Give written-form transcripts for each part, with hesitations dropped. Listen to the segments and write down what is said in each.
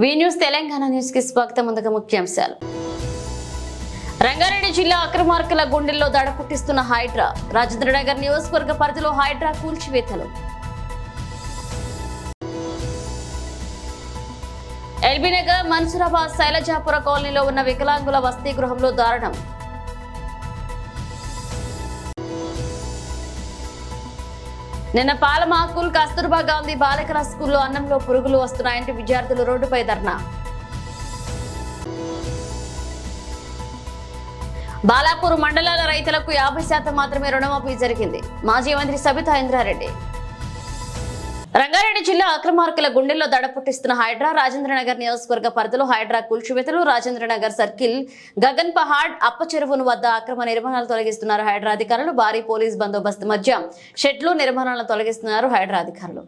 వి news Telangana news కి స్వాగతం. ముందుగా ముఖ్యాంశాలు. రంగారెడ్డి జిల్లా అక్రమార్కుల గుండెల్లో దడ పుట్టిస్తున్న హైడ్రా. రాజేంద్రనగర్ నియోజకవర్గ పరిధిలో హైడ్రా కూల్చివేతలు. ఎల్బీ నగర్ మన్సూరాబాద్ శైలజాపుర కాలనీలో ఉన్న వికలాంగుల వసతి గృహంలో దారుణం. నిన్న పాలమాకుల్ కస్తూర్బా గాంధీ బాలికల స్కూల్లో అన్నంలో పురుగులు వస్తున్నాయంటే విద్యార్థులు రోడ్డుపై ధర్నా. బాలాపూర్ మండలాల రైతులకు 50% మాత్రమే రుణమాఫీ జరిగింది. మాజీ మంత్రి సబితా ఇంద్రారెడ్డి. రంగారెడ్డి జిల్లా అక్రమార్కుల గుండెల్లో దడ పుట్టిస్తున్న హైడ్రా. రాజేంద్రనగర్ నియోజకవర్గ పరిధిలో హైడ్రా కూల్చివేతలు. రాజేంద్రనగర్ సర్కిల్ గగన్ పహాడ్ అప్ప చెరువును వద్ద అక్రమ నిర్మాణాలు తొలగిస్తున్నారు హైడ్రా అధికారులు. భారీ పోలీస్ బందోబస్తు మధ్య షెడ్లు నిర్మాణాలను తొలగిస్తున్నారు హైడ్రా అధికారులు.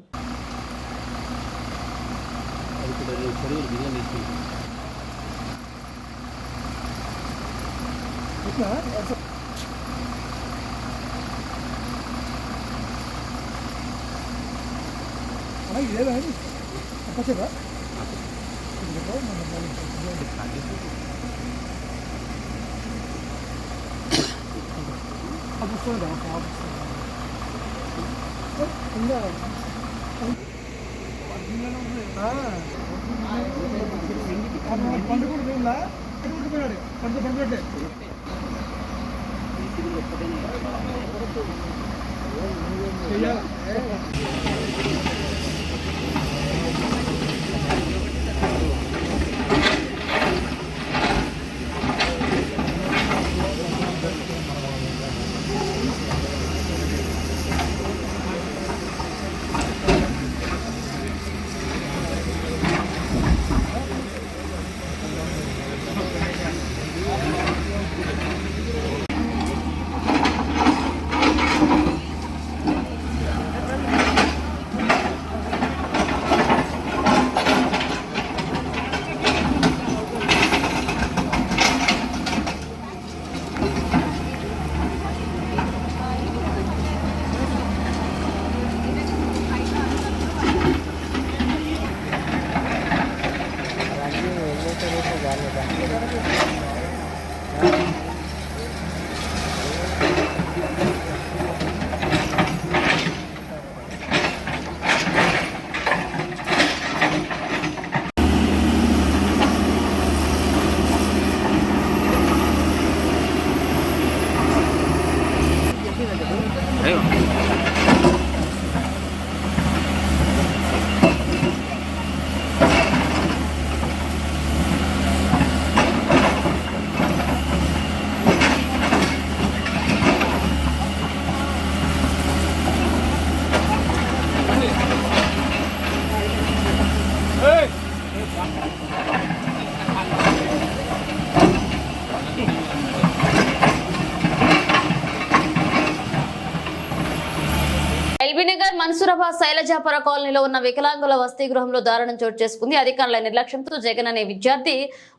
ఎల్బీ నగర్ మన్సూరాబాద్ శైలజాపుర కాలనీలో ఉన్న వికలాంగుల వసతి గృహంలో దారుణం చోటు చేసుకుంది. అధికారుల నిర్లక్ష్యంతో జగన్ అనే విద్యార్థి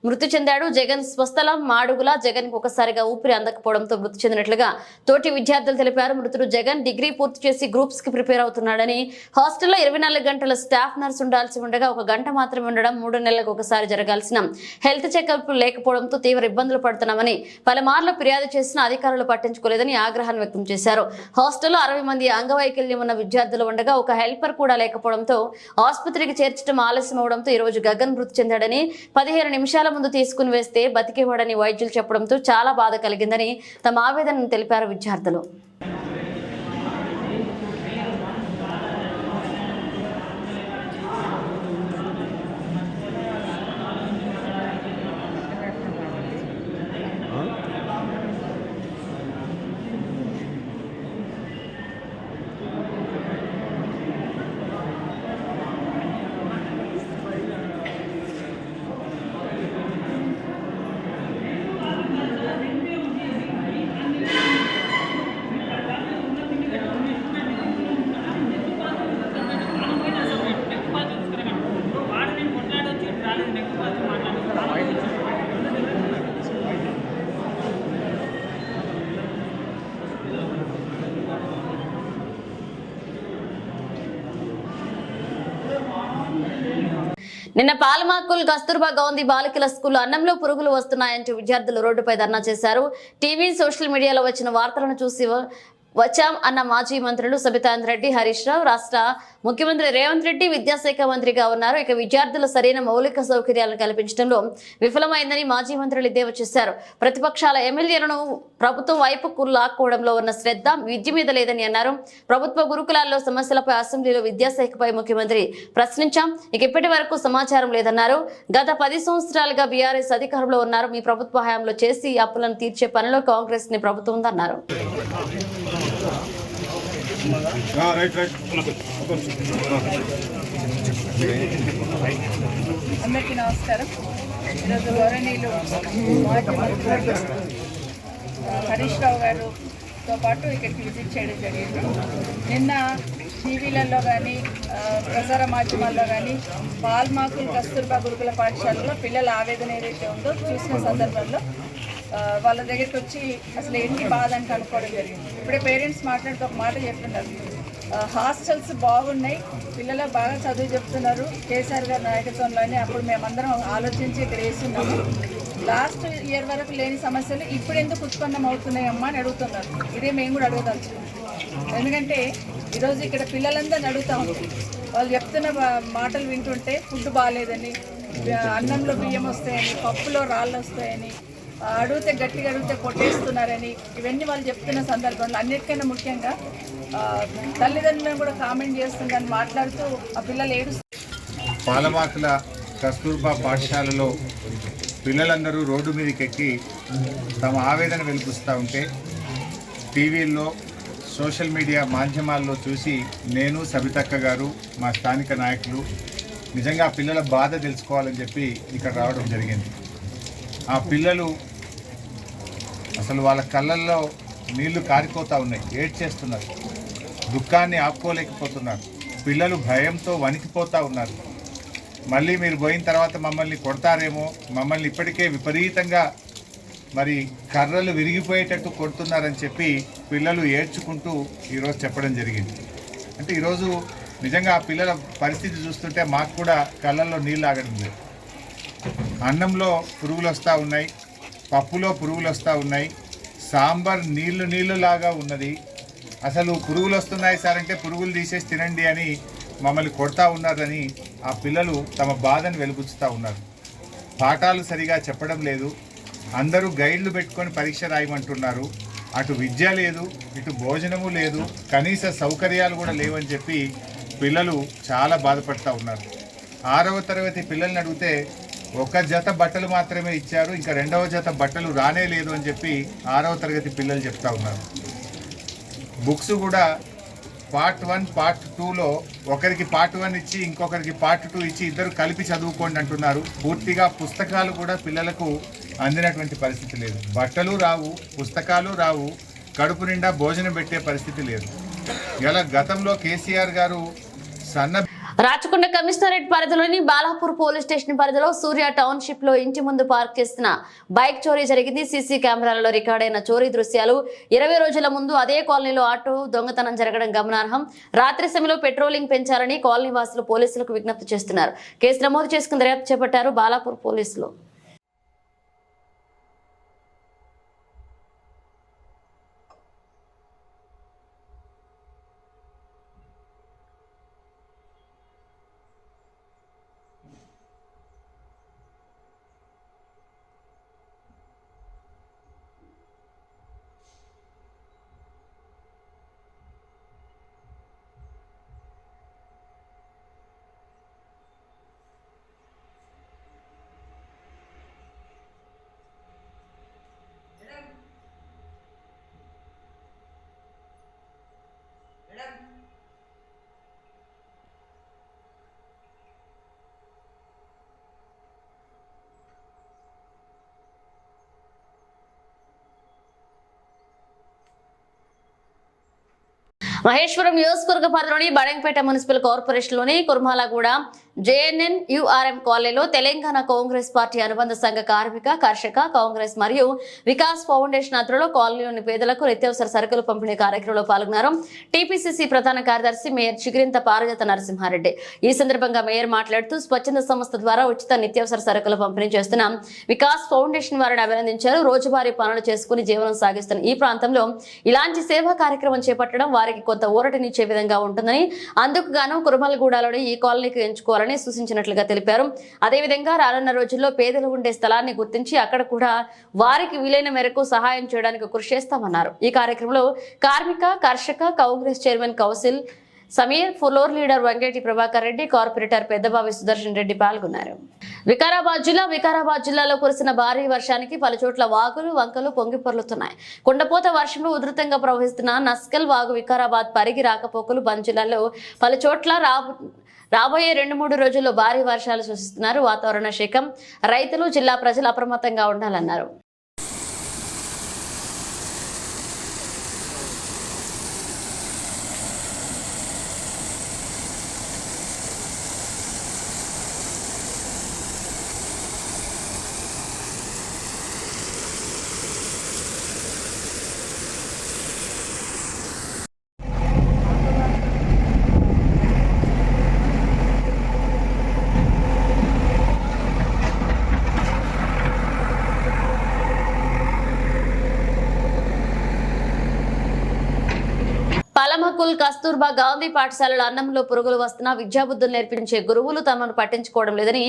మృతి చెందాడు. జగన్ స్వస్థలం మాడుగుల. జగన్ కు ఒకసారిగా ఊపిరి అందకపోవడంతో మృతి చెందినట్లుగా తోటి విద్యార్థులు తెలిపారు. మృతుడు జగన్ డిగ్రీ పూర్తి చేసి గ్రూప్స్ కి ప్రిపేర్ అవుతున్నాడని, హాస్టల్లో 24 గంటల స్టాఫ్ నర్స్ ఉండాల్సి ఉండగా 1 గంట మాత్రమే ఉండడం, 3 నెలలకు ఒకసారి జరగాల్సిన హెల్త్ చెకప్ లేకపోవడంతో తీవ్ర ఇబ్బందులు పడుతున్నామని పలుమార్లు ఫిర్యాదు చేసినా అధికారులు పట్టించుకోలేదని ఆగ్రహాన్ని వ్యక్తం చేశారు. హాస్టల్లో 60 మంది అంగవైకల్యం ఉన్న విద్యార్థులు ఉండగా ఒక హెల్పర్ కూడా లేకపోవడంతో ఆసుపత్రికి చేర్చడం ఆలస్యం అవడంతో ఈ రోజు గగన్ మృతి చెందాడని, 15 నిమిషాల ముందు తీసుకుని వేస్తే బతికేవాడని వైద్యులు చెప్పడంతో చాలా బాధ కలిగిందని తమ ఆవేదనను తెలిపారు విద్యార్థులు. నిన్న పాలమాకుల్ కస్తూర్బా గాంధీ బాలికల స్కూల్ అన్నంలో పురుగులు వస్తున్నాయంటూ విద్యార్థులు రోడ్డుపై ధర్నా చేశారు. టీవీ సోషల్ మీడియాలో వచ్చిన వార్తలను చూసి వచ్చాం అన్న మాజీ మంత్రులు సబితాంద్ర రెడ్డి, హరీష్ రావు, రాష్ట్ర ముఖ్యమంత్రి రేవంత్ రెడ్డి విద్యాశాఖ మంత్రిగా ఉన్నారు. ఇక విద్యార్థుల సరైన మౌలిక సౌకర్యాలను కల్పించడంలో విఫలమైందని మాజీ మంత్రులు ఎద్దేవా చేశారు. ప్రతిపక్షాల ఎమ్మెల్యేలను ప్రభుత్వం వైపుకు లాక్కోవడంలో ఉన్న శ్రద్ధ విద్య మీద లేదని అన్నారు. ప్రభుత్వ గురుకులాల్లో సమస్యలపై అసెంబ్లీలో విద్యాశాఖపై ముఖ్యమంత్రి ప్రశ్నించాం. ఇక ఇప్పటి వరకు సమాచారం లేదన్నారు. గత 10 సంవత్సరాలుగా బీఆర్ఎస్ అధికారంలో ఉన్నారు. మీ ప్రభుత్వ హయాంలో చేసి అప్పులను తీర్చే పనిలో కాంగ్రెస్ ని ప్రభుత్వం ఉందన్నారు. అందరికీ నమస్కారం. ఈరోజు గౌరవనీయులు మాజీ మంత్రులు హరీష్ రావు గారితో పాటు ఇక్కడికి విజిట్ చేయడం జరిగింది. నిన్న టీవీలలో కానీ ప్రసార మాధ్యమాల్లో కానీ పాల్మాకుల్ కస్తూర్బా గురుకుల పాఠశాలలో పిల్లల ఆవేదన ఏదైతే ఉందో చూసిన సందర్భంలో వాళ్ళ దగ్గరికి వచ్చి అసలు ఏంటి బాధ అని కనుక్కోవడం జరిగింది. ఇప్పుడే పేరెంట్స్ మాట్లాడుతూ ఒక మాట చెప్తున్నారు, హాస్టల్స్ బాగున్నాయి, పిల్లలు బాగా చదువు చెప్తున్నారు కేసీఆర్ గారి నాయకత్వంలోనే. అప్పుడు మేమందరం ఆలోచించి ఇక్కడ వేస్తున్నాము. లాస్ట్ ఇయర్ వరకు లేని సమస్యలు ఇప్పుడు ఎందుకు ఉత్పన్నం అవుతున్నాయమ్మా అని అడుగుతున్నారు. ఇదే మేము కూడా అడగదలుచుకున్నాం. ఎందుకంటే ఈరోజు ఇక్కడ పిల్లలందరినీ అడుగుతా ఉంటాం. వాళ్ళు చెప్తున్న మాటలు వింటుంటే ఫుడ్ బాగాలేదని, అన్నంలో బియ్యం వస్తాయని, పప్పులో రాళ్ళు వస్తాయని, అడిగితే గట్టిగా అడిగితే కొట్టేస్తున్నారని, ఇవన్నీ వాళ్ళు చెప్తున్న సందర్భంలో అన్నిటికైనా ముఖ్యంగా తల్లిదండ్రులను కూడా కామెంట్ చేస్తుందని మాట్లాడుతూ ఆ పిల్లలు పాలమాకుల కస్తూర్బా పాఠశాలలో పిల్లలందరూ రోడ్డు మీదకి ఎక్కి తమ ఆవేదన వెలిపిస్తూ ఉంటే టీవీల్లో సోషల్ మీడియా మాధ్యమాల్లో చూసి నేను, సబితక్క గారు, మా స్థానిక నాయకులు నిజంగా ఆ పిల్లల బాధ తెలుసుకోవాలని చెప్పి ఇక్కడ రావడం జరిగింది. ఆ పిల్లలు అసలు వాళ్ళ కళ్ళల్లో నీళ్లు కారిపోతూ ఉన్నాయి, ఏడ్చేస్తున్నారు, దుఃఖాన్ని ఆపుకోలేకపోతున్నారు. పిల్లలు భయంతో వణికిపోతూ ఉన్నారు. మళ్ళీ మీరు పోయిన తర్వాత మమ్మల్ని కొడతారేమో, మమ్మల్ని ఇప్పటికే విపరీతంగా మరి కర్రలు విరిగిపోయేటట్టు కొడుతున్నారని చెప్పి పిల్లలు ఏడ్చుకుంటూ ఈరోజు చెప్పడం జరిగింది. అంటే ఈరోజు నిజంగా ఆ పిల్లల పరిస్థితి చూస్తుంటే మాకు కూడా కళ్ళల్లో నీళ్ళు ఆగడం లేదు. అన్నంలో పురుగులు వస్తూ ఉన్నాయి, పప్పులో పురుగులు వస్తూ ఉన్నాయి, సాంబార్ నీళ్లు లాగా ఉన్నది. అసలు పురుగులు వస్తున్నాయి సార్ అంటే పురుగులు తీసేసి తినండి అని మమ్మల్ని కొడతా ఉన్నారని ఆ పిల్లలు తమ బాధను వెలుబుచ్చుతూ ఉన్నారు. పాఠాలు సరిగా చెప్పడం లేదు, అందరూ గైడ్లు పెట్టుకొని పరీక్ష రాయమంటున్నారు. అటు విద్య లేదు, ఇటు భోజనము లేదు, కనీస సౌకర్యాలు కూడా లేవని చెప్పి పిల్లలు చాలా బాధపడుతూ ఉన్నారు. 6వ తరగతి పిల్లల్ని అడిగితే ఒక జత బట్టలు మాత్రమే ఇచ్చారు, ఇంకా 2వ జత బట్టలు రానే లేదు అని చెప్పి 6వ తరగతి పిల్లలు చెప్తా ఉన్నారు. బుక్స్ కూడా పార్ట్ 1 పార్ట్ 2లో ఒకరికి పార్ట్ 1 ఇచ్చి ఇంకొకరికి పార్ట్ 2 ఇచ్చి ఇద్దరు కలిపి చదువుకోండి అంటున్నారు. పూర్తిగా పుస్తకాలు కూడా పిల్లలకు అందినటువంటి పరిస్థితి లేదు. బట్టలు రావు, పుస్తకాలు రావు, కడుపు నిండా భోజనం పెట్టే పరిస్థితి లేదు. ఇలా గతంలో కేసీఆర్ గారు రాచకొండ కమిషనరేట్ పరిధిలోని బాలాపూర్ పోలీస్ స్టేషన్ పరిధిలో సూర్య టౌన్షిప్ లో ఇంటి ముందు పార్క్ చేసిన బైక్ చోరీ జరిగింది. సీసీ కెమెరాలలో రికార్డైన చోరీ దృశ్యాలు. 20 రోజుల ముందు అదే కాలనీలో ఆటో దొంగతనం జరగడం గమనార్హం. రాత్రి సమయంలో పెట్రోలింగ్ పెంచాలని కాలనీ వాసులు పోలీసులకు విజ్ఞప్తి చేస్తున్నారు. కేసు నమోదు చేసుకుని దర్యాప్తు చేపట్టారు బాలాపూర్ పోలీసులు. మహేశ్వరం నియోజకవర్గ పరిధిలోని బడంగపేట మున్సిపల్ కార్పొరేషన్ లోని కుర్మాలగూడ జేఎన్ఎన్ యుఆర్ఎం కాలనీలో తెలంగాణ కాంగ్రెస్ పార్టీ అనుబంధ సంఘ కార్మిక కర్షక కాంగ్రెస్ మరియు వికాస్ ఫౌండేషన్ ఆధ్వర్యంలో కాలనీలోని పేదలకు నిత్యావసర సరుకులు పంపిణీ కార్యక్రమంలో పాల్గొన్నారు. టీపీసీసీ ప్రధాన కార్యదర్శి మేయర్ చిగిరింత పారిజాత నరసింహారెడ్డి ఈ సందర్భంగా మేయర్ మాట్లాడుతూ స్వచ్ఛంద సంస్థ ద్వారా ఉచిత నిత్యావసర సరుకులు పంపిణీ చేస్తున్న వికాస్ ఫౌండేషన్ వారిని అభినందించారు. రోజువారీ పనులు చేసుకుని జీవనం సాగిస్తున్న ఈ ప్రాంతంలో ఇలాంటి సేవా కార్యక్రమం చేపట్టడం వారికి కొంత ఊరటనిచ్చే విధంగా ఉంటుందని, అందుకు గాను కురుమలగూడలోని ఈ కాలనీకి ఎంచుకోవాలని సూచించినట్లుగా తెలిపారు. అదేవిధంగా రానున్న రోజుల్లో పేదలు ఉండే స్థలాన్ని గుర్తించి అక్కడ కూడా వారికి వీలైన మేరకు సహాయం చేయడానికి కృషి చేస్తామన్నారు. ఈ కార్యక్రమంలో కార్మిక కర్షక Congress chairman Kaushal Sameer, floor leader Venkati Prabhakar Reddy, corporator Peddabavi Sudarshan Reddy పాల్గొన్నారు. వికారాబాద్ జిల్లాలో కురిసిన భారీ వర్షానికి పలుచోట్ల వాగులు వంకలు పొంగి పొర్లుతున్నాయి. కుండపోత వర్షంలో ఉధృతంగా ప్రవహిస్తున్న నస్కల్ వాగు వికారాబాద్ పరిగి రాకపోకలు బంద్ జిల్లాలో పలుచోట్ల రాబోయే 2-3 రోజుల్లో భారీ వర్షాలు సూచిస్తున్నారు. వాతావరణ శాఖ రైతులు జిల్లా ప్రజలు అప్రమత్తంగా ఉండాలన్నారు. పాలమకుల్ కస్తూర్బా గాంధీ పాఠశాలలో అన్నంలో పురుగులు వస్తున్నా విద్యాబుద్ధులు నేర్పించే గురువులు తమను పట్టించుకోవడం లేదని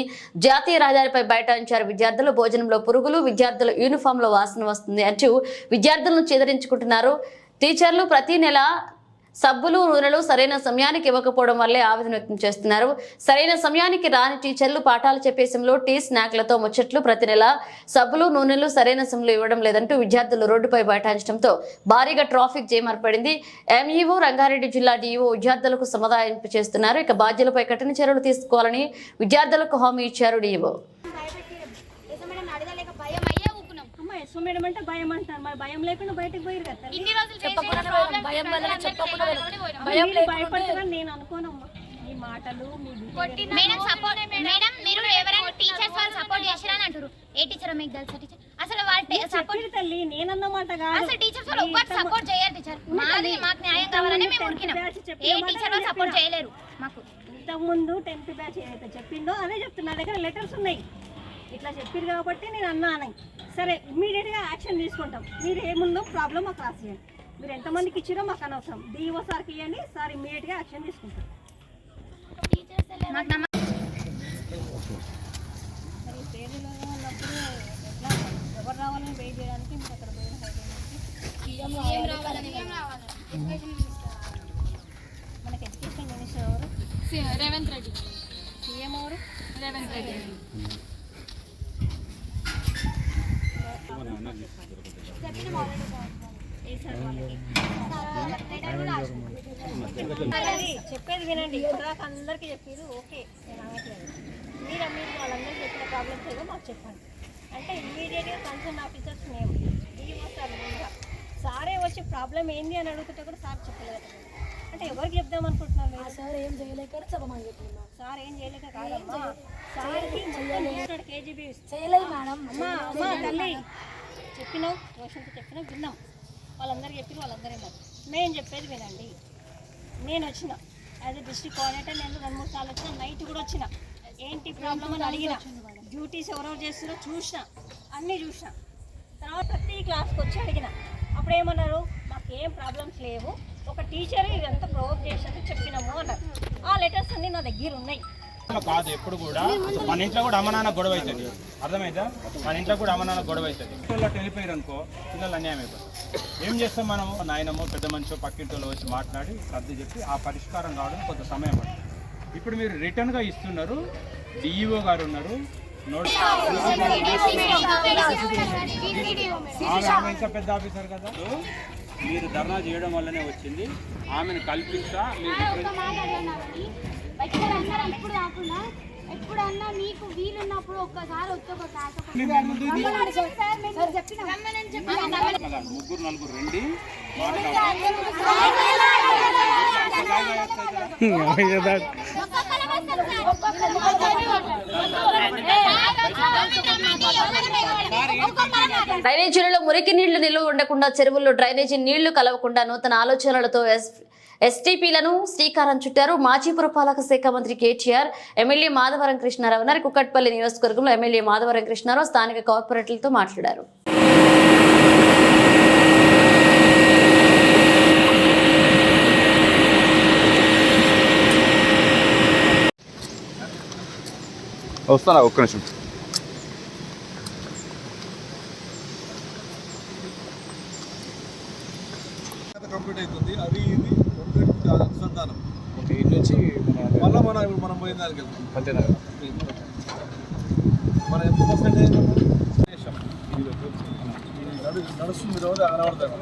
జాతీయ రహదారిపై బైఠాయించారు విద్యార్థులు. భోజనంలో పురుగులు, విద్యార్థుల యూనిఫామ్ లో వాసన వస్తుంది అంటూ విద్యార్థులను చెదిరించుకుంటున్నారు. టీచర్లు ప్రతి నెల సబ్బులు నూనెలు సరైన సమయానికి ఇవ్వకపోవడం వల్లే ఆవేదన వ్యక్తం చేస్తున్నారు. సరైన సమయానికి రాని టీచర్లు పాఠాలు చెప్పే సమయంలో టీ స్నాక్లతో ముచ్చట్లు, ప్రతి నెల సబ్బులు నూనెలు సరైన సమయంలో ఇవ్వడం లేదంటూ విద్యార్థులు రోడ్డుపై బైఠాయించడంతో భారీగా ట్రాఫిక్ జామ్ ఏర్పడింది. ఎంఈఓ రంగారెడ్డి జిల్లా డిఈఓ విద్యార్థులకు సమాధానం చేస్తున్నారు. ఇక బాధ్యులపై కఠిన చర్యలు తీసుకోవాలని విద్యార్థులకు హామీ ఇచ్చారు డిఈఓ. మేడం అంటే భయం అంటారు, మరి భయం లేకుండా బయటకు పోయారు కదా. భయపడుతున్నాను నేను అనుకోనమ్మా. మీ మాటలు మేడం సపోర్ట్ మేడం మీరు ఎవరైనా టీచర్స్ వాళ్ళు సపోర్ట్ చేశారని అంటారు. ఏ టీచర్ మీకు తెలుసా టీచర్ అసలు వాళ్ళ సపోర్ట్ తల్లి నేనన్నమాట కాదు. అసలు టీచర్స్ వాళ్ళు ఒక్కటి సపోర్ట్ చేయరు టీచర్. మాకు న్యాయం కావాలని మేము ఉరికినాం. ఏ టీచర్ వాళ్ళు సపోర్ట్ చేయలేరు మాకు. ఇంతకు ముందు 10th బ్యాచ్ ఏదైతే చెప్పిందో అదే చెప్తున్నా. దగ్గర లెటర్స్ ఉన్నాయి, ఇట్లా చెప్పారు కాబట్టి నేను అన్నాను. సరే ఇమ్మీడియట్గా యాక్షన్ తీసుకుంటాం. మీరు ఏముందో ప్రాబ్లం మాకు రాసియండి. మీరు ఎంతమందికి ఇచ్చిరో మాకు అనవసరం. డిఓ సార్కి ఇవ్వండి, సార్ ఇమ్మీడియట్గా యాక్షన్ తీసుకుంటాం. మరి పేరులో ఉన్నప్పుడు ఎట్లా ఎవరు రావాలని వెయిట్ చేయడానికి మీరు అక్కడ మనకి ఎడ్యుకేషన్ మినిస్టర్ ఎవరు? రేవంత్ రెడ్డి. సీఎం ఎవరు? రేవంత్ రెడ్డి. చెప్పేది వినండి. ఇప్పటిదాకా అందరికీ చెప్పారు, ఓకే నేను అనట్లేదు. మీరు వాళ్ళందరికీ చెప్పిన ప్రాబ్లమ్స్ ఏదో మాకు చెప్పండి. అంటే ఇమ్మీడియట్గా కన్సర్న్ ఆఫీసర్స్ మేము డిఓ సార్ ముందుగా సారే వచ్చి ప్రాబ్లం ఏంది అని అడుగుతుంటే కూడా సార్ చెప్పలేదు. అంటే ఎవరికి చెప్దాం అనుకుంటున్నారు మీరు? సార్ ఏం చేయలేక చెప్పమని చెప్తున్నా. సార్ ఏం చేయలేక కాదమ్మా, సార్కి కేజీబీ చేయలేదు మేడం. అమ్మా తల్లి చెప్పినావు, రోషన్కి చెప్పినావు, విన్నాం. వాళ్ళందరూ చెప్పిన వాళ్ళందరూ ఏమో. నేను చెప్పేది వినండి. నేను వచ్చిన యాజ్ ఎ డిస్ట్రిక్ట్ కోఆర్డినేటర్. నేను 2-3 సార్లు వచ్చిన, నైట్ కూడా వచ్చిన. ఏంటి ప్రాబ్లం అని అడిగిన, డ్యూటీస్ ఎవరెవరు చేస్తున్నారో చూసిన, అన్నీ చూసిన. తర్వాత ప్రతి క్లాస్కి వచ్చి అడిగిన. అప్పుడు ఏమన్నారు, మాకేం ప్రాబ్లమ్స్ లేవు, ఒక టీచర్ ఇదంతా ప్రొవోక్ చేసినట్టు చెప్పినాము అన్నారు. ఆ లెటర్స్ అన్నీ నా దగ్గర ఉన్నాయి. కాదు ఎప్పుడు కూడా మన ఇంట్లో కూడా అమ్మ నాన్న గొడవ అవుతుంది. అర్థమైందా? మన ఇంట్లో కూడా అమ్మ నాన్న గొడవ అవుతుంది. పిల్లలు వెళ్ళిపోయారు అనుకో, పిల్లలు అన్యాయం అయిపోతుంది. ఏం చేస్తాం మనం? నాయనమో పెద్ద మనిషి పక్కింట్లో వచ్చి మాట్లాడి సర్ది చెప్పి ఆ పరిష్కారం కావడం కొంత సమయం పడుతుంది. ఇప్పుడు మీరు రిటర్న్గా ఇస్తున్నారు, డిఈఓ గారు ఉన్నారు, ఆమె ఇంకా పెద్ద ఆఫీసర్ కదా. మీరు ధర్నా చేయడం వల్లనే వచ్చింది. ఆమెను కల్పిస్తా ఇప్పుడు కాకుండా ఎప్పుడన్నా మీకు వీలున్నప్పుడు ఒక్కసారి ముగ్గురు నలుగురు రండి. డ్రైనేజీలలో మురికి నీళ్లు నిల్వ ఉండకుండా చెరువుల్లో డ్రైనేజీ నీళ్లు కలవకుండా నూతన ఆలోచనలతో ఎస్టీపీలను శ్రీకారం చుట్టారు. మాజీ పురపాలక శాఖ మంత్రి కేటీఆర్. ఎమ్మెల్యే మాధవరం కృష్ణారావు ఉన్నారు. కుక్కట్పల్లి నియోజకవర్గంలో ఎమ్మెల్యే మాధవరం కృష్ణారావు స్థానిక కార్పొరేటర్లతో మాట్లాడారు. వస్తానా ఒక్క నిమిషం. కంప్లీట్ అవుతుంది. అది ఇది అనుసంధానం మళ్ళీ మనం పోయిన దానికి వెళ్తాం. మనం ఎంత పర్సెంటేజ్ నడుస్తుంది రోజు కనబడతాం.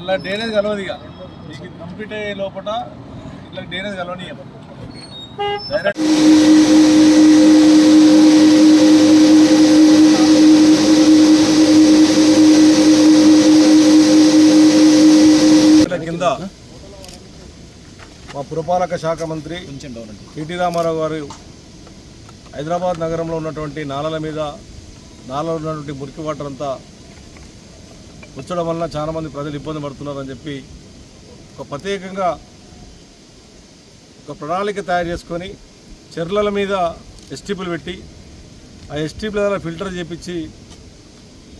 అలా డ్రైనేజ్ కలవదు. ఇక మీకు కంప్లీట్ అయ్యే లోపల ఇట్లా డ్రైనేజ్ కలవనీయం. డైరెక్ట్ కింద మా పురపాలక శాఖ మంత్రి కెటి రామారావు గారు హైదరాబాద్ నగరంలో ఉన్నటువంటి నాలల మీద నాలలో ఉన్నటువంటి మురికి వాటర్ అంతా వచ్చడం వలన చాలామంది ప్రజలు ఇబ్బంది పడుతున్నారని చెప్పి ఒక ప్రత్యేకంగా ఒక ప్రణాళిక తయారు చేసుకొని చెర్లల మీద ఎస్టీపీలు పెట్టి ఆ ఎస్టీపీల ద్వారా ఫిల్టర్ చేపించి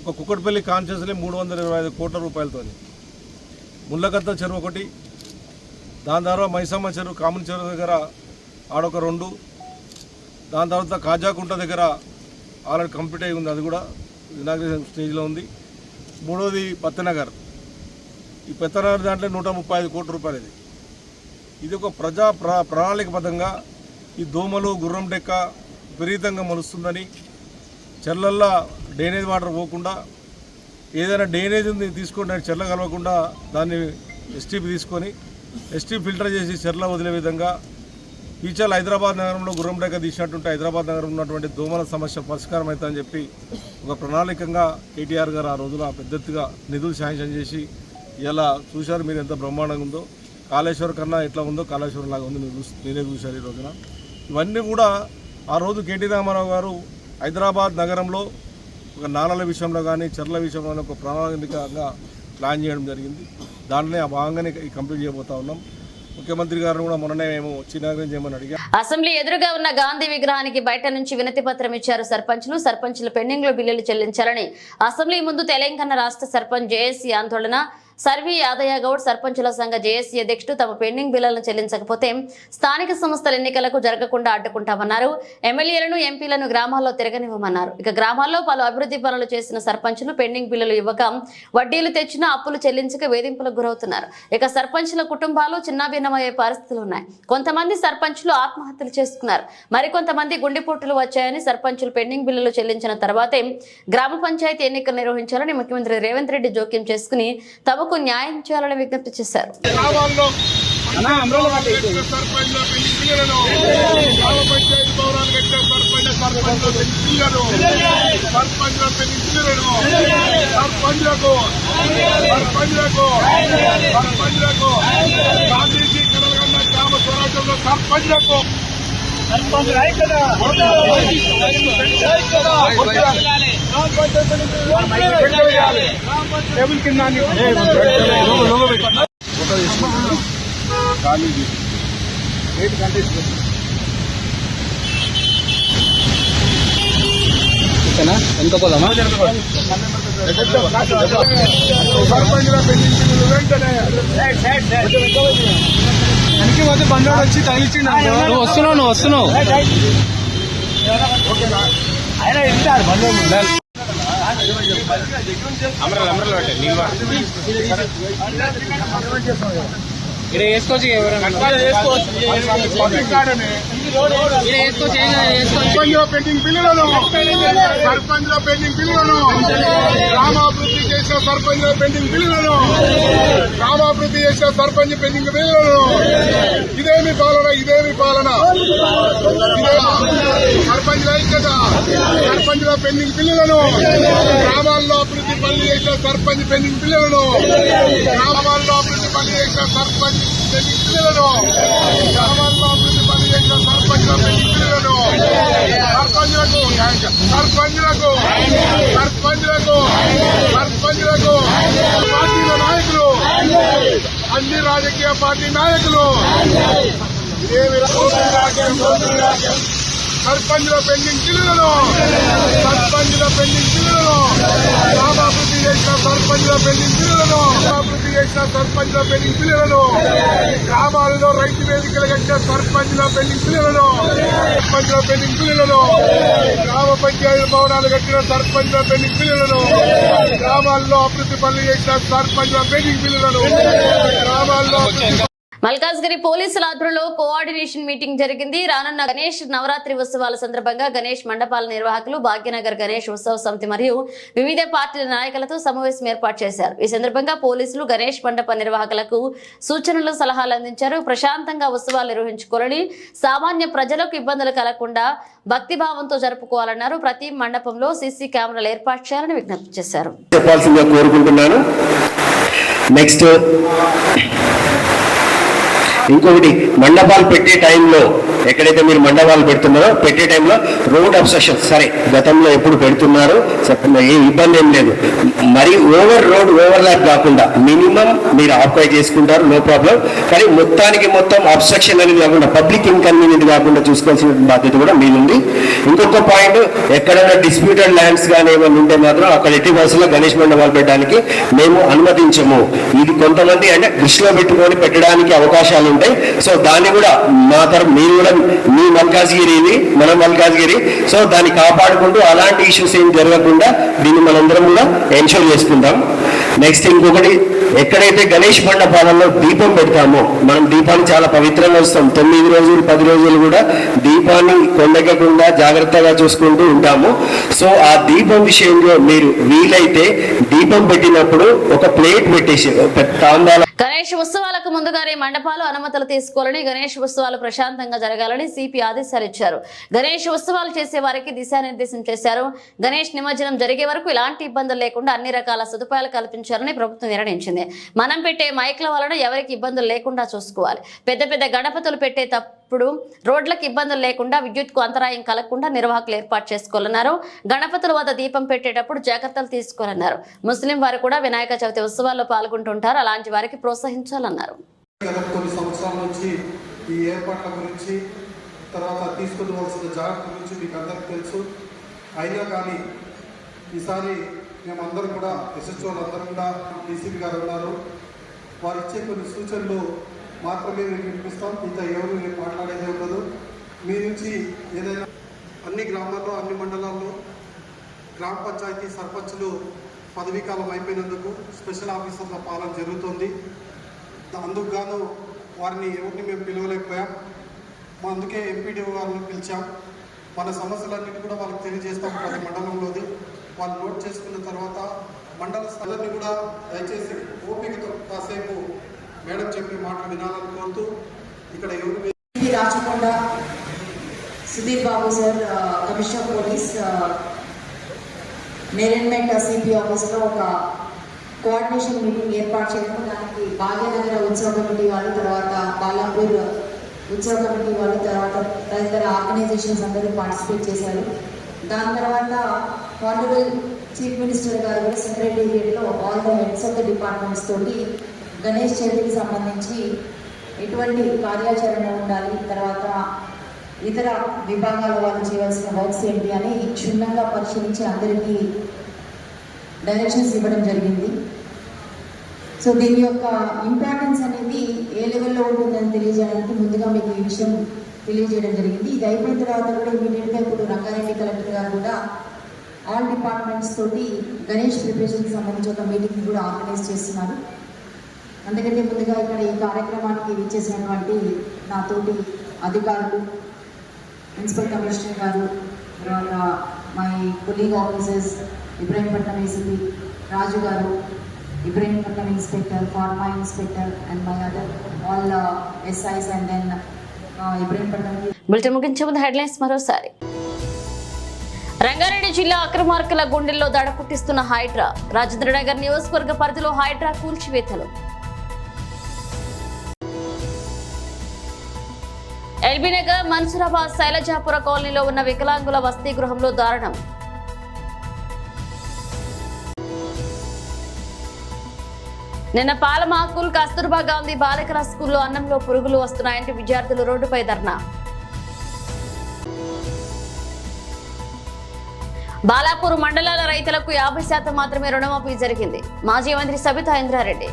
ఒక కుక్కట్పల్లి కాన్స్టిట్యున్సీలో 325 కోట్ల రూపాయలతో ముళ్ళగద్ద చెరువు ఒకటి, దాని తర్వాత మైసమ్మ చెరువు కామన్ చెరువు దగ్గర ఆడొక 2, దాని తర్వాత కాజాకుంట దగ్గర ఆల్రెడీ కంప్లీట్ అయి ఉంది. అది కూడా ఇనాగ్రేషన్ స్టేజ్లో ఉంది. 3వది పత్తనగర్. ఈ పత్తనగర్ దాంట్లో 135 కోట్ల రూపాయలు. ఇది ఒక ప్రణాళికబద్ధంగా ఈ దోమలు గుర్రం డెక్క విపరీతంగా మొలుస్తుందని చెర్లల్లో డ్రైనేజ్ వాటర్ పోకుండా ఏదైనా డ్రైనేజ్ తీసుకొని చెర్ల కలవకుండా దాన్ని ఎస్టీపీ తీసుకొని ఎస్టీపీ ఫిల్టర్ చేసి చెర్ల వదిలే విధంగా ఫ్యూచర్లో హైదరాబాద్ నగరంలో గుర్రం డెక్క తీసినట్టుంటే హైదరాబాద్ నగరంలో ఉన్నటువంటి దోమల సమస్య పరిష్కారం అవుతుందని చెప్పి ఒక ప్రణాళికంగా కేటీఆర్ గారు ఆ రోజున పెద్ద ఎత్తుగా నిధులు శాంక్షన్ చేసి ఇలా చూశారు. మీరు ఎంత బ్రహ్మాండంగా ఉందో, కాళేశ్వరం కన్నా ఎట్లా ఉందో కాళేశ్వరం లాగా ఉంది. మీరే చూశారు ఈ రోజున. ఇవన్నీ కూడా ఆ రోజు కేటీ రామారావు గారు హైదరాబాద్ నగరంలో ఒక నాలల విషయంలో కానీ చెర్ల విషయంలో ఒక ప్రణాళికంగా ప్లాన్ చేయడం జరిగింది. దాంట్లోనే ఆ భాగంగానే కంప్లీట్ చేయబోతా ఉన్నాం. ముఖ్యమంత్రి గారు కూడా మొన్ననే మేము చిన్నాగ్రం చేయమని అడిగాం. అసెంబ్లీ ఎదురుగా ఉన్న గాంధీ విగ్రహానికి బయట నుంచి వినతి పత్రం ఇచ్చారు సర్పంచుల పెండింగ్ లో బిల్లులు చెల్లించాలని అసెంబ్లీ ముందు తెలంగాణ రాష్ట్ర సర్పంచ్ జేఏసీ ఆందోళన. సర్వీ యాదయ్య గౌడ్ సర్పంచుల సంఘ జేఏసీ అధ్యక్షుడు తమ పెండింగ్ బిల్లులను చెల్లించకపోతే స్థానిక సంస్థల ఎన్నికలకు జరగకుండా అడ్డుకుంటామన్నారు. ఎమ్మెల్యేలను ఎంపీలను గ్రామాల్లో తిరగనివ్వమన్నారు. ఇక గ్రామాల్లో పలు అభివృద్ధి పనులు చేసిన సర్పంచులు పెండింగ్ బిల్లులు ఇవ్వక వడ్డీలు తెచ్చినా అప్పులు చెల్లించక వేధింపులకు గురవుతున్నారు. ఇక సర్పంచుల కుటుంబాలు చిన్నాభిన్నమయ్యే పరిస్థితులు ఉన్నాయి. కొంతమంది సర్పంచులు ఆత్మహత్యలు చేసుకున్నారు. మరికొంతమంది గుండెపోటులు వచ్చాయని సర్పంచులు పెండింగ్ బిల్లులు చెల్లించిన తర్వాతే గ్రామ పంచాయతీ ఎన్నికలు నిర్వహించాలని ముఖ్యమంత్రి రేవంత్ రెడ్డి జోక్యం చేసుకుని తమకు న్యాయం చేయాలని విజ్ఞప్తి చేశారు. ఎంత పోదామా బండాడు వచ్చి తగిలిచ్చిండు. నువ్వు వస్తున్నావు ఇక్కడ వేసుకోవచ్చు. పెండింగ్ బిల్లులను సర్పంచ్ల పెండింగ్ బిల్లులను గ్రామాభివృద్ధి చేసిన సర్పంచ్ల పెండింగ్ బిల్లులను గ్రామాభివృద్ధి చేసిన సర్పంచ్ పెండింగ్ బిల్లులను ఇదేమి పాలన సర్పంచ్ల ఐక్యత సర్పంచ్ల పెండింగ్ బిల్లులను గ్రామాల్లో అభివృద్ధి పనులు చేసిన సర్పంచ్ పెండింగ్ పిల్లలను, గ్రామాల్లో అభివృద్ధి పనులు చేసిన సర్పంచ్ పెండింగ్ పిల్లలను, గ్రామాల్లో అభివృద్ధి పనులు చేసిన సర్పంచ్ పెండింగ్ పిల్లలను, సర్పంచులకు పార్టీల నాయకులు, అన్ని రాజకీయ పార్టీ నాయకులు సర్పంచుల పెండింగ్ బిల్లులను, గ్రామాభివృద్ధి చేసిన సర్పంచుల పెండింగ్ బిల్లులను, గ్రామాలలో రైతు వేదికలు కట్టిన సర్పంచుల పెండింగ్ బిల్లులను, గ్రామ పంచాయతీ భవనాలు కట్టిన సర్పంచుల పెండింగ్ బిల్లులను, గ్రామాల్లో అభివృద్ధి పనులు చేసిన సర్పంచుల పెండింగ్ బిల్లులను, గ్రామాల్లో మల్కాజ్గిరి పోలీసుల ఆధ్వర్యంలో కోఆర్డినేషన్ మీటింగ్ జరిగింది. రానున్న గణేష్ నవరాత్రి ఉత్సవాల సందర్భంగా గణేష్ మండపాల నిర్వాహకులు, భాగ్యనగర్ గణేష్ ఉత్సవ సమితి మరియు వివిధ పార్టీల నాయకులతో సమావేశం ఏర్పాటు చేశారు. ఈ సందర్భంగా పోలీసులు గణేష్ మండప నిర్వాహకులకు సూచనలు, సలహాలు అందించారు. ప్రశాంతంగా ఉత్సవాలు నిర్వహించుకోవాలని, సామాన్య ప్రజలకు ఇబ్బందులు కలగకుండా భక్తిభావంతో జరుపుకోవాలన్నారు. ప్రతి మండపంలో సీసీ కెమెరాలు ఏర్పాటు చేయాలని విజ్ఞప్తి చేశారు. నెక్స్ట్ ఇంకొకటి, మండపాలు పెట్టే టైంలో ఎక్కడైతే మీరు మండపాలు పెడుతున్నారో పెట్టే టైంలో రోడ్ అబ్స్ట్రక్షన్, సరే గతంలో ఎప్పుడు పెడుతున్నారు, ఏ ఇబ్బంది ఏం లేదు. మరి రోడ్ ఓవర్లాప్ కాకుండా మినిమం మీరు ఆక్యుపై చేసుకుంటారు, నో ప్రాబ్లం. కానీ మొత్తం అబ్స్ట్రక్షన్ అనేది కాకుండా, పబ్లిక్ ఇన్కన్వీనియంట్ కాకుండా చూసుకోవాల్సిన బాధ్యత కూడా మీనుంది. ఇంకొక పాయింట్, ఎక్కడైనా డిస్ప్యూటెడ్ ల్యాండ్స్ కానీ ఏమైనా ఉంటే మాత్రం అక్కడ ఎట్టి బస్సులో గణేష్ మండపాలు పెట్టడానికి మేము అనుమతించము. ఇది కొంతమంది అంటే దృష్టిలో పెట్టుకొని పెట్టడానికి అవకాశాలు ఉంటాయి. సో దాన్ని కూడా మా తరఫు, మీరు కూడా మీ మల్కాజ్గిరి, ఇది మన మల్కాజ్గిరి, సో దాన్ని కాపాడుకుంటూ అలాంటి ఇష్యూస్ ఏం జరగకుండా దీన్ని మనందరం కూడా ఎన్షూర్ చేసుకుంటాం. నెక్స్ట్ ఇంకొకటి, ఎక్కడైతే గణేష్ మండపాలలో దీపం పెడతామో, మనం దీపాన్ని చాలా పవిత్రంగా వస్తాం. 9 రోజులు 10 రోజులు కూడా దీపాన్ని కొండెక్కకుండా జాగ్రత్తగా చూసుకుంటూ ఉంటాము. సో ఆ దీపం విషయంలో మీరు వీలైతే దీపం పెట్టినప్పుడు ఒక ప్లేట్ పెట్టేసి తాంబాల. గణేష్ ఉత్సవాలకు ముందుగానే మండపాలు అనుమతులు తీసుకోవాలని, గణేష్ ఉత్సవాలు ప్రశాంతంగా జరగాలని సిపి ఆదేశాలు ఇచ్చారు. గణేష్ ఉత్సవాలు చేసే వారికి దిశానిర్దేశం చేశారు. గణేష్ నిమజ్జనం జరిగే వరకు ఎలాంటి ఇబ్బందులు లేకుండా అన్ని రకాల సదుపాయాలు కల్పించాలని ప్రభుత్వం నిర్ణయించింది. మనం పెట్టే మైక్ల వలన ఎవరికి ఇబ్బందులు లేకుండా చూసుకోవాలి. పెద్ద గణపతులు పెట్టేటప్పుడు రోడ్లకు ఇబ్బందులు లేకుండా, విద్యుత్కు అంతరాయం కలగకుండా నిర్వాహకులు ఏర్పాటు చేసుకోవాలన్నారు. గణపతుల వద్ద దీపం పెట్టేటప్పుడు జాగ్రత్తలు తీసుకోవాలన్నారు. ముస్లిం వారు కూడా వినాయక చవితి ఉత్సవాల్లో పాల్గొంటుంటారు, అలాంటి వారికి ప్రోత్సహించాలన్నారు. కొన్ని సంవత్సరాల నుంచి ఈ ఏర్పాట్ల గురించి, తర్వాత తీసుకోవాల్సిన జాగ్రత్తల గురించి మీకు అందరికీ తెలుసు. అయినా కానీ ఈసారి మేమందరం కూడా, ఎస్హెచ్ఓలు అందరం కూడా, డీసీపీ గారు ఉన్నారు, వారు ఇచ్చే కొన్ని సూచనలు మాత్రమే మేము వినిపిస్తాం. ఇంత ఎవరు మాట్లాడేదే ఉండదు. మీ నుంచి ఏదైనా అన్ని గ్రామాల్లో, అన్ని మండలాల్లో గ్రామ పంచాయతీ సర్పంచులు పదవీకాలం అయిపోయినందుకు స్పెషల్ ఆఫీసర్ల పాలన జరుగుతుంది. అందుకు గాను వారిని ఎవరిని మేము పిలవలేకపోయాం. అందుకే ఎంపీడీఓ గారిని పిలిచాం. మన సమస్యలన్నింటి కూడా వాళ్ళకి తెలియజేస్తాం ప్రతి మండలంలోది. వాళ్ళు నోట్ చేసుకున్న తర్వాత మండల స్థలాన్ని కూడా దయచేసి ఓపికతో కాసేపు మేడం చెప్పే మాటలు వినాలని కోరుతూ, ఇక్కడ ఎవరు Rachakonda Sudheer Babu sir, commissioner police, management CP ఆఫీస్లో ఒక కోఆర్డినేషన్ మీటింగ్ ఏర్పాటు చేయడం. దానికి భాగ్యనగర ఉత్సవ కమిటీ వాళ్ళు, తర్వాత బాలాపూర్ ఉత్సవ కమిటీ వాళ్ళు, తర్వాత తదితర ఆర్గనైజేషన్స్ అందరూ పార్టిసిపేట్ చేశారు. దాని తర్వాత ఆనరబుల్ చీఫ్ మినిస్టర్ గారు కూడా సెక్రటేరియట్లో all the heads of the departments తోటి గణేష్ చవితికి సంబంధించి ఎటువంటి కార్యాచరణ ఉండాలి, తర్వాత ఇతర విభాగాల వాళ్ళు చేయవలసిన వర్క్స్ ఏంటి అని క్షుణ్ణంగా పరిశీలించి అందరికీ డైరెక్షన్స్ ఇవ్వడం జరిగింది. సో దీని యొక్క ఇంపార్టెన్స్ అనేది ఏ లెవెల్లో ఉంటుందని తెలియజేయడానికి ముందుగా మీకు ఈ విషయం తెలియజేయడం జరిగింది. ఇది అయిపోయిన తర్వాత కూడా ఇమీడియట్గా ఇప్పుడు రంగారెడ్డి కలెక్టర్ గారు కూడా ఆల్ డిపార్ట్మెంట్స్ తోటి గణేష్ ప్రిపరేషన్కి సంబంధించి ఒక మీటింగ్ కూడా ఆర్గనైజ్ చేస్తున్నారు. అందుకంటే ముందుగా ఇక్కడ ఈ కార్యక్రమానికి ఇచ్చేసినటువంటి నాతోటి అధికారులు, ప్రిన్సిపల్ కమిషనర్ గారు, తర్వాత my colleague officers, Ibrahimpatnam ACP Raju garu, Ibrahimpatnam inspector, pharma inspector and my other all SIs and then Ibrahimpatnam. Bulletin ముగించే ముందు హెడ్లైన్స్ మరోసారి. రంగారెడ్డి జిల్లా అక్రమార్కుల గుండెల్లో దడ పుట్టిస్తున్న హైడ్రా. రాజేంద్రనగర్ నియోజకవర్గ పరిధిలో హైడ్రా కూల్చివేతలు. ఎల్బీనగర్ మన్సూరాబాద్ శైలజాపుర కాలనీలో ఉన్న వికలాంగుల వసతి గృహంలో దారుణం. నిన్న పాలమాకుల్ కస్తూర్బా గాంధీ బాలికల స్కూల్లో అన్నంలో పురుగులు వస్తున్నాయంటే విద్యార్థులు రోడ్డుపై ధర్నా. బాలాపూర్ మండలాల రైతులకు 50% మాత్రమే రుణమాఫీ జరిగింది. మాజీ మంత్రి Sabitha Indra Reddy.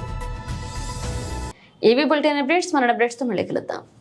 AB bulletin updates మన అప్డేట్స్ తో మళ్ళీ కలుద్దాం.